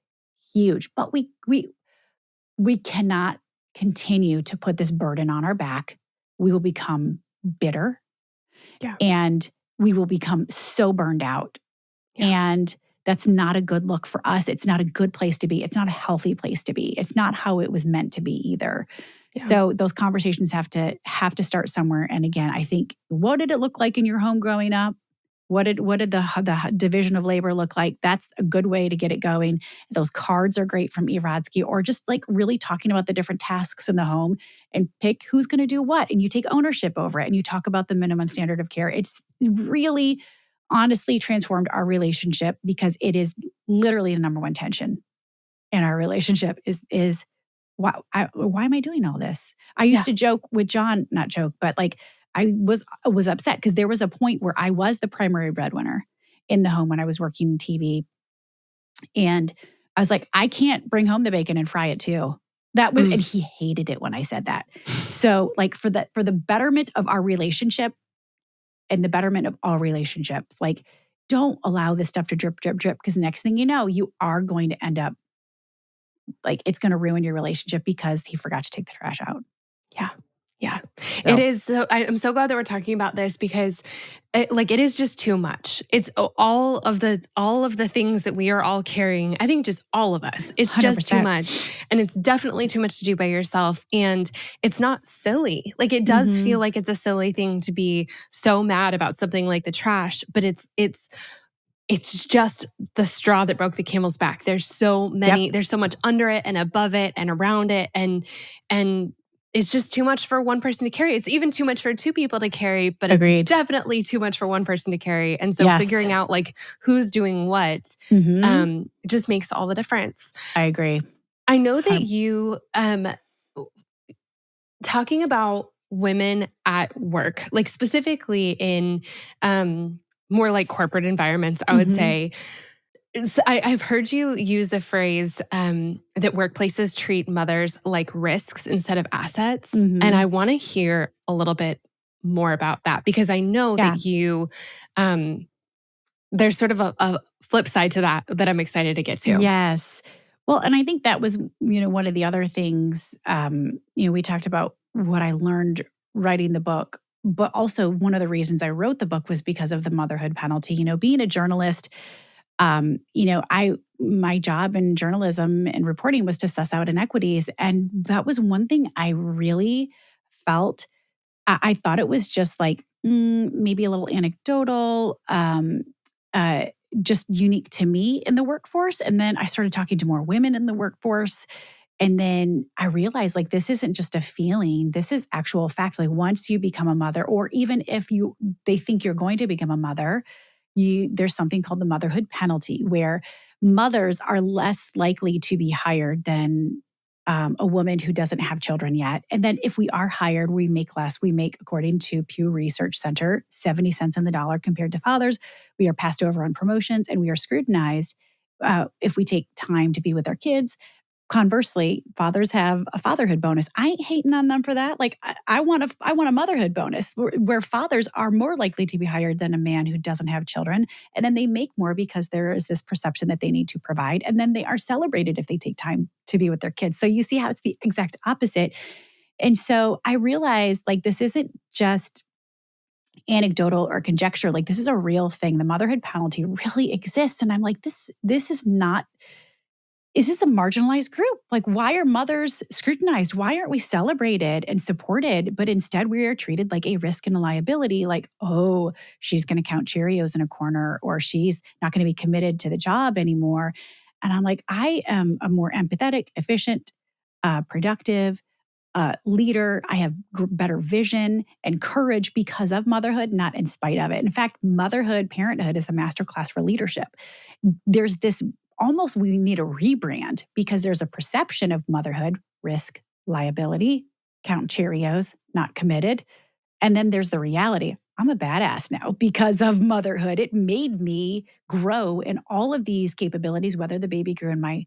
huge. But we cannot continue to put this burden on our back. We will become bitter. Yeah. And we will become so burned out. Yeah. And that's not a good look for us. It's not a good place to be. It's not a healthy place to be. It's not how it was meant to be either. Yeah. So those conversations have to start somewhere. And again, I think, what did it look like in your home growing up? What did the division of labor look like? That's a good way to get it going. Those cards are great from Erodsky, or just like really talking about the different tasks in the home and pick who's going to do what. And you take ownership over it and you talk about the minimum standard of care. It's really honestly transformed our relationship because it is literally the number one tension in our relationship is why am I doing all this? I used to joke with John, not joke, but like I was upset because there was a point where I was the primary breadwinner in the home when I was working in TV. And I was like, I can't bring home the bacon and fry it too. That was, and he hated it when I said that. So like for the betterment of our relationship and the betterment of all relationships, like don't allow this stuff to drip, drip, drip. Because next thing you know, you are going to end up like it's going to ruin your relationship because he forgot to take the trash out. Yeah. Yeah. So. It is. So I'm so glad that we're talking about this because it is just too much. It's all of the things that we are all carrying. I think just all of us. It's just too 100%. much. And it's definitely too much to do by yourself. And it's not silly. Like it does feel like it's a silly thing to be so mad about something like the trash, but it's just the straw that broke the camel's back. There's so many, there's so much under it and above it and around it. And it's just too much for one person to carry. It's even too much for two people to carry, but Agreed. it's definitely too much for one person to carry. And so Yes. figuring out like who's doing what just makes all the difference. I agree. I know that you, talking about women at work, like specifically in more like corporate environments, I would say, I've heard you use the phrase that workplaces treat mothers like risks instead of assets. And I want to hear a little bit more about that because I know that you, there's sort of a flip side to that I'm excited to get to. Yes. Well, and I think that was, one of the other things, we talked about what I learned writing the book, but also one of the reasons I wrote the book was because of the motherhood penalty. Being a journalist, my job in journalism and reporting was to suss out inequities. And that was one thing I really felt I thought it was just like maybe a little anecdotal, just unique to me in the workforce. And then I started talking to more women in the workforce. And then I realized like this isn't just a feeling, this is actual fact. Like once you become a mother, or even if they think you're going to become a mother, there's something called the motherhood penalty, where mothers are less likely to be hired than a woman who doesn't have children yet. And then if we are hired, we make less. We make, according to Pew Research Center, 70 cents on the dollar compared to fathers. We are passed over on promotions and we are scrutinized if we take time to be with our kids. Conversely, fathers have a fatherhood bonus. I ain't hating on them for that. Like I want a motherhood bonus where fathers are more likely to be hired than a man who doesn't have children. And then they make more because there is this perception that they need to provide. And then they are celebrated if they take time to be with their kids. So you see how it's the exact opposite. And so I realized like this isn't just anecdotal or conjecture. Like this is a real thing. The motherhood penalty really exists. And I'm like, this is not. Is this a marginalized group? Like, why are mothers scrutinized? Why aren't we celebrated and supported? But instead, we are treated like a risk and a liability, like, oh, she's going to count Cheerios in a corner, or she's not going to be committed to the job anymore. And I'm like, I am a more empathetic, efficient, productive leader. I have better vision and courage because of motherhood, not in spite of it. In fact, motherhood, parenthood is a masterclass for leadership. There's this almost we need a rebrand because there's a perception of motherhood, risk, liability, count Cheerios, not committed. And then there's the reality. I'm a badass now because of motherhood. It made me grow in all of these capabilities, whether the baby grew in my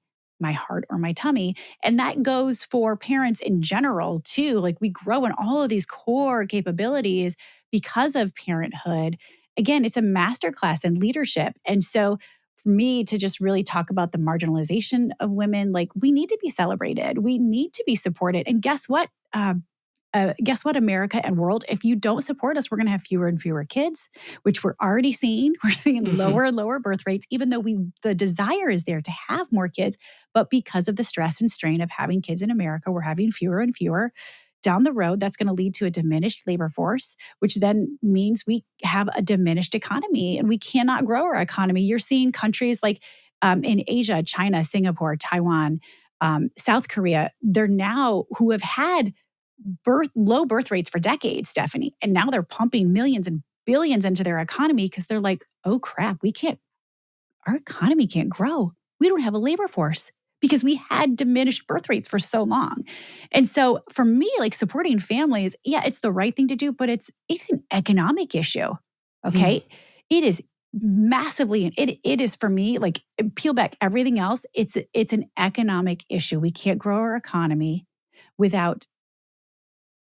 heart or my tummy. And that goes for parents in general too. Like we grow in all of these core capabilities because of parenthood. Again, it's a masterclass in leadership. And so for me to just really talk about the marginalization of women, like we need to be celebrated. We need to be supported. And guess what? Guess what, America and world? If you don't support us, we're going to have fewer and fewer kids, which we're already seeing. We're seeing lower and lower birth rates, even though the desire is there to have more kids. But because of the stress and strain of having kids in America, we're having fewer and fewer. Down the road, that's going to lead to a diminished labor force, which then means we have a diminished economy and we cannot grow our economy. You're seeing countries like in Asia, China, Singapore, Taiwan, South Korea, they're now who have had low birth rates for decades, Stephanie. And now they're pumping millions and billions into their economy because they're like, oh crap, our economy can't grow. We don't have a labor force because we had diminished birth rates for so long. And so for me, like supporting families, yeah, it's the right thing to do, but it's an economic issue. Okay. It is massively, it is for me, like peel back everything else. It's an economic issue. We can't grow our economy without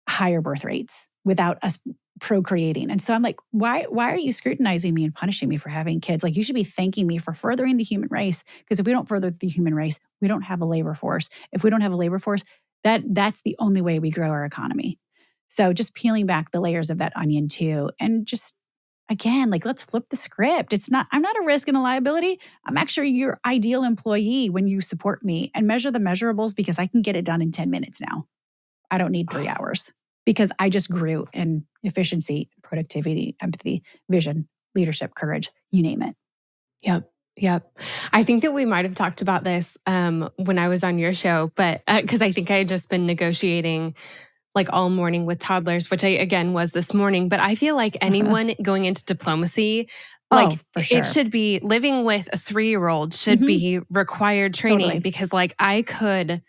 higher birth rates, without us procreating. And so I'm like, why are you scrutinizing me and punishing me for having kids? Like you should be thanking me for furthering the human race. Because if we don't further the human race, we don't have a labor force. If we don't have a labor force, that's the only way we grow our economy. So just peeling back the layers of that onion too. And just again, like let's flip the script. I'm not a risk and a liability. I'm actually your ideal employee when you support me and measure the measurables because I can get it done in 10 minutes now. I don't need 3 hours because I just grew in efficiency, productivity, empathy, vision, leadership, courage, you name it. Yep. I think that we might have talked about this when I was on your show, but because I think I had just been negotiating like all morning with toddlers, which I, again, was this morning. But I feel like anyone going into diplomacy, like for sure. it should be living with a 3-year-old should be required training because like I could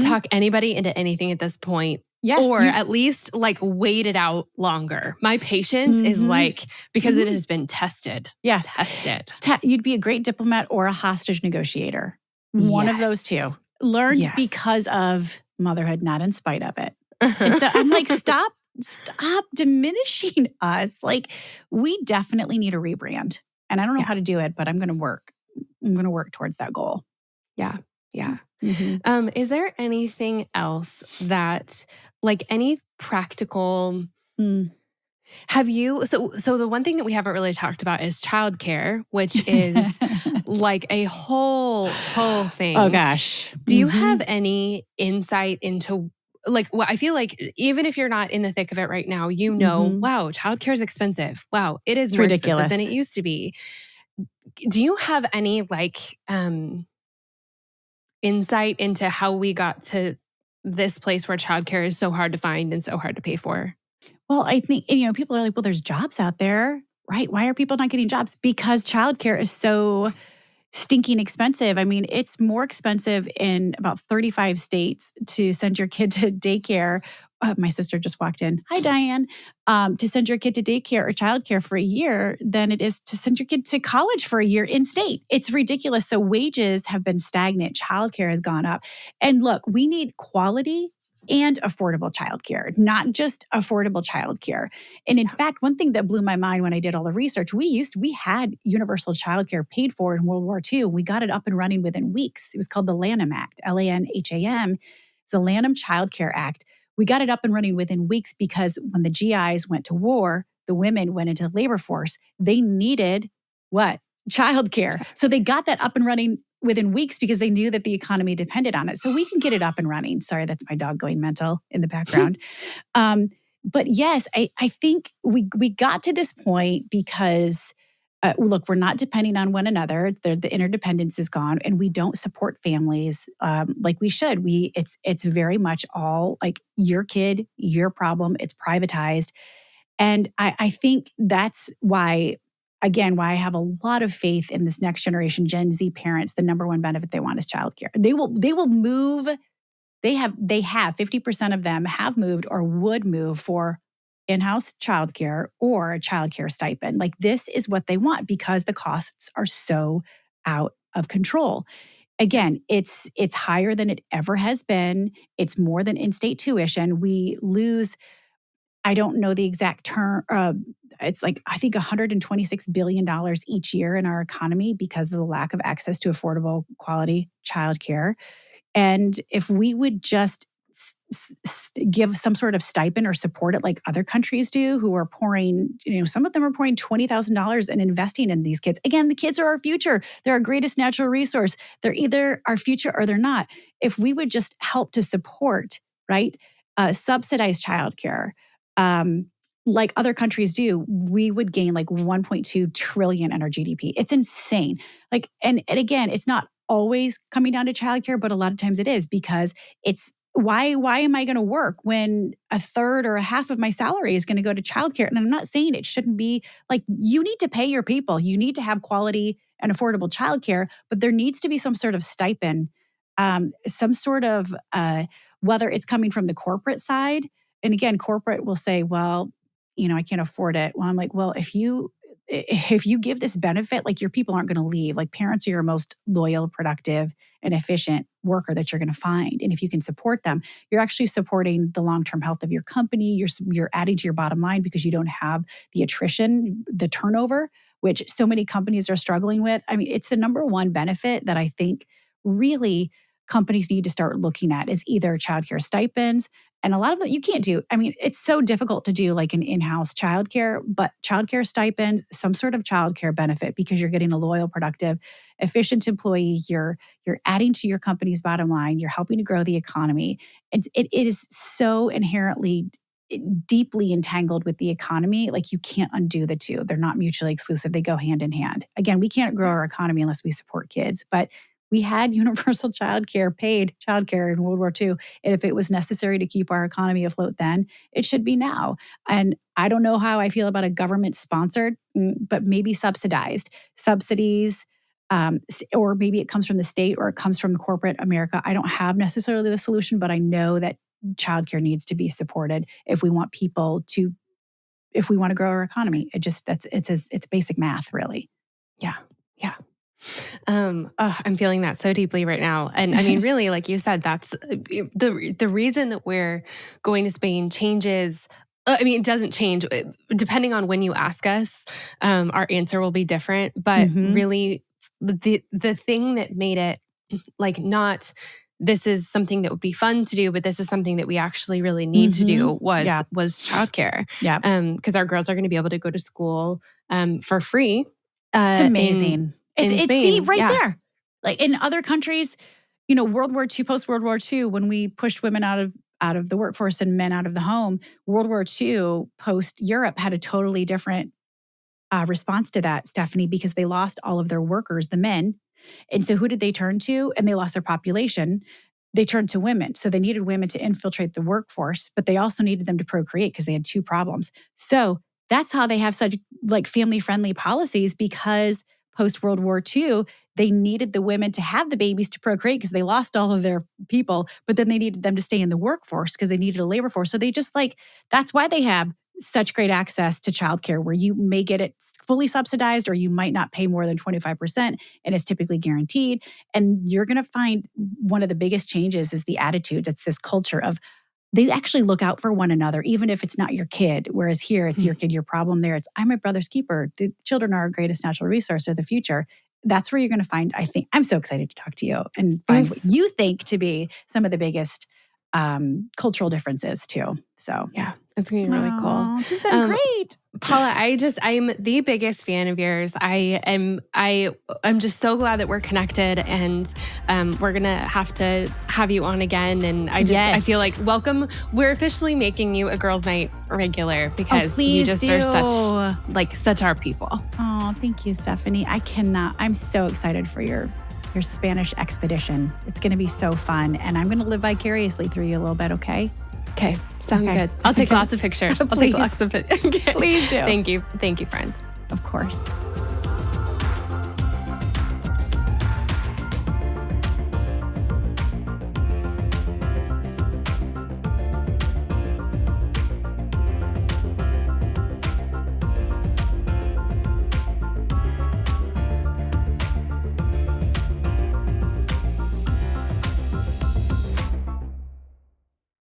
talk anybody into anything at this point. Yes. Or at least like wait it out longer. My patience is like, because it has been tested. Yes. Tested. You'd be a great diplomat or a hostage negotiator. One of those two. Learned because of motherhood, not in spite of it. And so I'm like, stop diminishing us. Like we definitely need a rebrand. And I don't know how to do it, but I'm going to work. I'm going to work towards that goal. Yeah. Is there anything else that, like any practical, have you, so the one thing that we haven't really talked about is childcare, which is like a whole thing. Oh gosh. Do you have any insight into like, well, I feel like even if you're not in the thick of it right now, you know, Mhm. wow, childcare is expensive. Wow, it is It's more expensive than it ridiculous. used to be. Do you have any insight into how we got to this place where childcare is so hard to find and so hard to pay for? Well, I think, people are like, well, there's jobs out there, right? Why are people not getting jobs? Because childcare is so stinking expensive. I mean, it's more expensive in about 35 states to send your kid to daycare. My sister just walked in. Hi, Diane. To send your kid to daycare or childcare for a year than it is to send your kid to college for a year in state. It's ridiculous. So wages have been stagnant. Childcare has gone up. And look, we need quality and affordable childcare, not just affordable childcare. And in fact, one thing that blew my mind when I did all the research, we had universal childcare paid for in World War II. We got it up and running within weeks. It was called the Lanham Act, Lanham. It's the Lanham Child Care Act. We got it up and running within weeks because when the GIs went to war, the women went into the labor force. They needed what? Childcare. So they got that up and running within weeks because they knew that the economy depended on it. So we can get it up and running. Sorry, that's my dog going mental in the background. But yes, I think we got to this point because look, we're not depending on one another. The interdependence is gone, and we don't support families like we should. It's very much all like your kid, your problem. It's privatized, and I think that's why. Again, why I have a lot of faith in this next generation Gen Z parents. The number one benefit they want is childcare. They will move. They have 50% of them have moved or would move for in-house childcare or a childcare stipend. Like this is what they want because the costs are so out of control. Again, it's higher than it ever has been. It's more than in-state tuition. We lose, I don't know the exact term. It's like, I think $126 billion each year in our economy because of the lack of access to affordable quality childcare. And if we would just give some sort of stipend or support it like other countries do, who are pouring, some of them are pouring $20,000 and investing in these kids. Again, the kids are our future. They're our greatest natural resource. They're either our future or they're not. If we would just help to support, right, subsidize childcare, like other countries do, we would gain like 1.2 trillion in our GDP. It's insane. Like, and again, it's not always coming down to childcare, but a lot of times it is because it's why am I going to work when a third or a half of my salary is going to go to childcare? And I'm not saying it shouldn't be like you need to pay your people. You need to have quality and affordable childcare, but there needs to be some sort of stipend, some sort of whether it's coming from the corporate side. And again, corporate will say, well, I can't afford it. Well, I'm like, well, if you give this benefit, like your people aren't going to leave. Like parents are your most loyal, productive, and efficient worker that you're going to find. And if you can support them, you're actually supporting the long-term health of your company. You're adding to your bottom line because you don't have the attrition, the turnover, which so many companies are struggling with. I mean, it's the number one benefit that I think really companies need to start looking at is either childcare stipends. And a lot of that you can't do. I mean, it's so difficult to do like an in-house childcare, but childcare stipend, some sort of childcare benefit because you're getting a loyal, productive, efficient employee. You're adding to your company's bottom line. You're helping to grow the economy. It is so inherently deeply entangled with the economy. Like you can't undo the two. They're not mutually exclusive. They go hand in hand. Again, we can't grow our economy unless we support kids, but we had universal childcare, paid childcare in World War II. And if it was necessary to keep our economy afloat then, it should be now. And I don't know how I feel about a government sponsored, but maybe subsidized subsidies, or maybe it comes from the state or it comes from corporate America. I don't have necessarily the solution, but I know that childcare needs to be supported if we want if we want to grow our economy. It's basic math, really. Yeah. Yeah. I'm feeling that so deeply right now. And I mean, really, like you said, that's the reason that we're going to Spain changes. I mean, it doesn't change depending on when you ask us. Our answer will be different, but really, the thing that made it like not this is something that would be fun to do, but this is something that we actually really need to do was childcare. Yeah. Because our girls are going to be able to go to school for free. It's amazing. In It's Spain. see right there. Like in other countries, World War II, post World War II, when we pushed women out out of the workforce and men out of the home. World War II, post Europe, had a totally different response to that, Stephanie, because they lost all of their workers, the men. And so who did they turn to? And they lost their population. They turned to women. So they needed women to infiltrate the workforce, but they also needed them to procreate because they had two problems. So that's how they have such like family-friendly policies, because post World War II, they needed the women to have the babies to procreate because they lost all of their people, but then they needed them to stay in the workforce because they needed a labor force. So they just like, that's why they have such great access to childcare, where you may get it fully subsidized or you might not pay more than 25%, and it's typically guaranteed. And you're going to find one of the biggest changes is the attitudes. It's this culture of they actually look out for one another, even if it's not your kid. Whereas here, it's your kid, your problem. There, it's I'm my brother's keeper. The children are our greatest natural resource of the future. That's where you're going to find, I think, I'm so excited to talk to you and find what you think to be some of the biggest cultural differences too. So yeah, it's going to be really cool. This has been great. Paula, I'm the biggest fan of yours. I'm just so glad that we're connected, and we're going to have you on again. And I feel like welcome. We're officially making you a girls' night regular because you just are such our people. Oh, thank you, Stephanie. I'm so excited for your Spanish expedition. It's going to be so fun. And I'm going to live vicariously through you a little bit. Okay. Okay. Sounds good. I'll take lots of pictures. I'll take lots of pictures. Okay. Please do. Thank you. Thank you, friend. Of course.